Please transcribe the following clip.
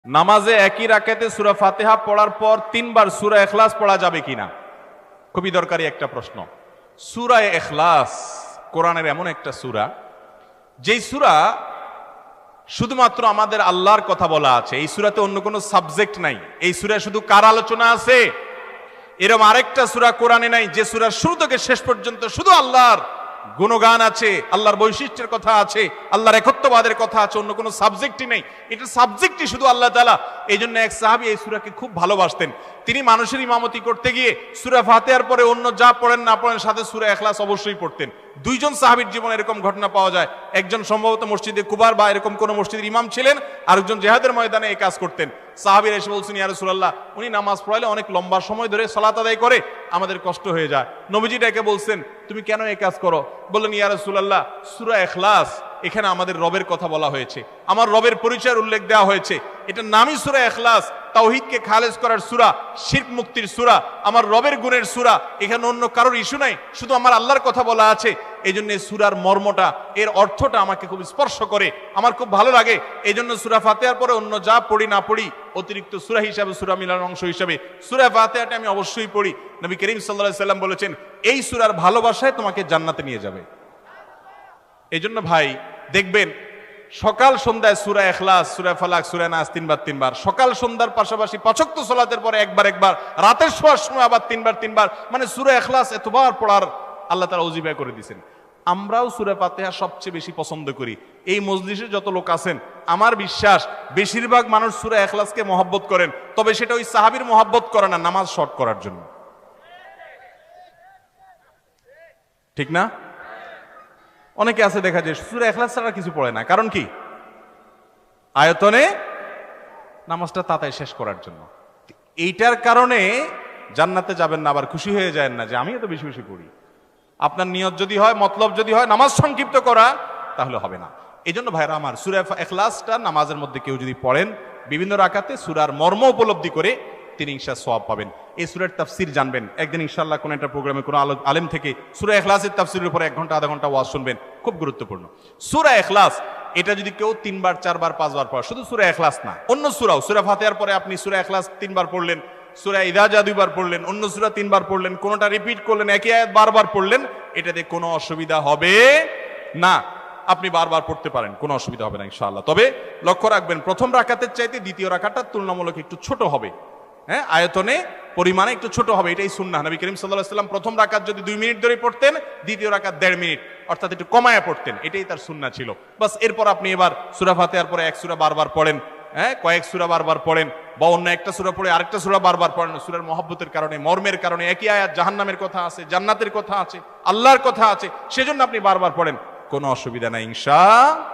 নামাজে একই রাকাতে সূরা ফাতিহা পড়ার পর 3 বার সূরা ইখলাস পড়া যাবে কিনা? খুবই দরকারি একটা প্রশ্ন। সূরা ইখলাস কোরআনের এমন একটা সূরা, যেই সূরা শুধুমাত্র আমাদের আল্লাহর কথা বলা আছে। এই সূরাতে অন্য কোনো সাবজেক্ট নাই। এই সূরায় শুধু কার আলোচনা আছে? এরকম আরেকটা সূরা কোরআনে নাই যে সূরার শুরু থেকে শেষ পর্যন্ত শুধু আল্লাহর গুণগান আছে, আল্লাহর বৈশিষ্ট্যের কথা আছে, আল্লাহর একত্ববাদের কথা আছে, অন্য কোনো সাবজেক্টই নেই। এটা সাবজেক্টই শুধু আল্লাহ তাআলা। এই জন্য এক সাহাবী এই সূরাকে খুব ভালোবাসতেন। তিনি মানুষের ইমামতি করতে গিয়ে সূরা ফাতিহার পরে অন্য যা পড়েন না পড়েন সাথে সূরা ইখলাস অবশ্যই পড়তেন। দুইজন সাহাবীর জীবনে এরকম ঘটনা পাওয়া যায়। একজন সম্ভবত মসজিদে কুবার বা এরকম কোন মসজিদের ইমাম ছিলেন, আরেকজন জিহাদের ময়দানে এই কাজ করতেন। সাহাবীরা এসে বলছেন, ইয়া রাসূলুল্লাহ, উনি নামাজ পড়ালে অনেক লম্বা সময় ধরে সালাত আদায় করে, আমাদের কষ্ট হয়ে যায়। নবীজি ডেকে বলছেন, তুমি কেন এই কাজ করো? বললেন, ইয়া রাসূলুল্লাহ, সূরা ইখলাস এখানে আমাদের রবের কথা বলা হয়েছে, আমার রবের পরিচয়ের উল্লেখ দেওয়া হয়েছে। এটা নামই সূরা ইখলাস, তাওহীদকে খালেজ করার সূরা, শিরক মুক্তির সূরা, আমার রবের গুণের সূরা। এখানে অন্য কারোর ইস্যু নাই, শুধু আমার আল্লাহর কথা বলা আছে। এই জন্য সূরার মর্মটা, এর অর্থটা আমাকে খুব স্পর্শ করে, আমার খুব ভালো লাগে। এই জন্য সূরা ফাতিহার পরে অন্য যা পড়ি না পড়ি, অতিরিক্ত সূরা হিসাবে, সূরা মিলানোর অংশ হিসাবে সূরা ফাতিহাটা আমি অবশ্যই পড়ি। নবী করিম সাল্লাল্লাহু আলাইহি সাল্লাম বলেছেন, এই সূরার ভালোবাসায় তোমাকে জান্নাতে নিয়ে যাবে। এই জন্য ভাই দেখবেন সকাল সন্ধ্যায় সূরা ইখলাস, সূরা ফালাক, সূরা নাস 3 বার, সকাল সন্ধ্যার পাশাপাশি 5 ওয়াক্ত সালাতের পরে একবার, রাতের শোয়ার সময় আবার 3 বার, মানে সূরা ইখলাস এতবার পড়ার আল্লাহ তাআলা ওজিফা করে দিয়েছেন। আমরাও সূরা ফাতিহা সবচেয়ে বেশি পছন্দ করি। এই মজলিসে যত লোক আছেন, আমার বিশ্বাস বেশিরভাগ মানুষ সূরা ইখলাসকে মহব্বত করেন, তবে সেটা ওই সাহাবীর মহব্বত করে না, নামাজ শর্ট করার জন্য। ঠিক না? অনেকে আছে দেখা যায় সূরা ইখলাস ছাড়া কিছু পড়ে না, কারণ কি? আয়তনে নামাজটা তাড়াতাড়ি শেষ করার জন্য। এইটার কারণে জান্নাতে যাবেন না, আবার খুশি হয়ে যায় না যে আমি এত বেশি বেশি পড়ি। আপনার নিয়ত যদি হয়, মতলব যদি হয় নামাজ সংক্ষিপ্ত করা, তাহলে হবে না। এই জন্য ভাইরা আমার, সূরা ইখলাসটা নামাজের মধ্যে কেউ যদি পড়েন, বিভিন্ন রাকাতে সূরার মর্ম উপলব্ধি করে তিনি ইনশাআল্লাহ সওয়াব পাবেন। এই সূরার তাফসীর জানবেন, একদিন ইনশাআল্লাহ কোন একটা প্রোগ্রামে কোন আলেম থেকে সূরা ইখলাসের তাফসীরের উপরে 1 ঘন্টা আধা ঘন্টা ওয়াজ শুনবেন, খুব গুরুত্বপূর্ণ। সূরা ইখলাস এটা যদি কেউ 3 বার 4 বার 5 বার পড়ে, শুধু সূরা ইখলাস না, অন্য সূরাও, সূরা ফাতিহার পরে আপনি সূরা ইখলাস 3 বার পড়লেন, সূরা ইযা জা 2 বার পড়লেন, অন্য সূরা 3 বার পড়লেন, কোনটা রিপিট করলেন, একই আয়াত বারবার পড়লেন, এটাতে কোনো অসুবিধা হবে না। আপনি বারবার পড়তে পারেন, কোনো অসুবিধা হবে না ইনশাআল্লাহ। তবে লক্ষ্য রাখবেন, প্রথম রাকাতের চাইতে দ্বিতীয় রাকাতটা তুলনামূলক একটু ছোট হবে। হ্যাঁ, আয়তনে পরিমাণে একটু ছোট হবে, এটাই সুন্নাহ। নবী করিম সাল্লাল্লাহু আলাইহি ওয়াসাল্লাম প্রথম রাকাত যদি 2 মিনিট ধরে পড়তেন, দ্বিতীয় রাকাত 1.5 মিনিট, অর্থাৎ একটু কমায়া পড়তেন, এটাই তার সুন্নাহ ছিল। বাস, এরপর আপনি এবার সূরা ফাতিহার পরে এক সূরা বারবার পড়েন, হ্যাঁ, কয়েক সূরা বারবার পড়েন, বা অন্য একটা সূরা পড়ে আরেকটা সূরা বারবার পড়েন। সূরার মহব্বতের কারণে, মর্মের কারণে, একই আয়াত জাহান্নামের কথা আছে, জান্নাতের কথা আছে, আল্লাহর কথা আছে, সেজন্য আপনি বারবার পড়েন, কোনো অসুবিধা নাই ইনশাআল্লাহ।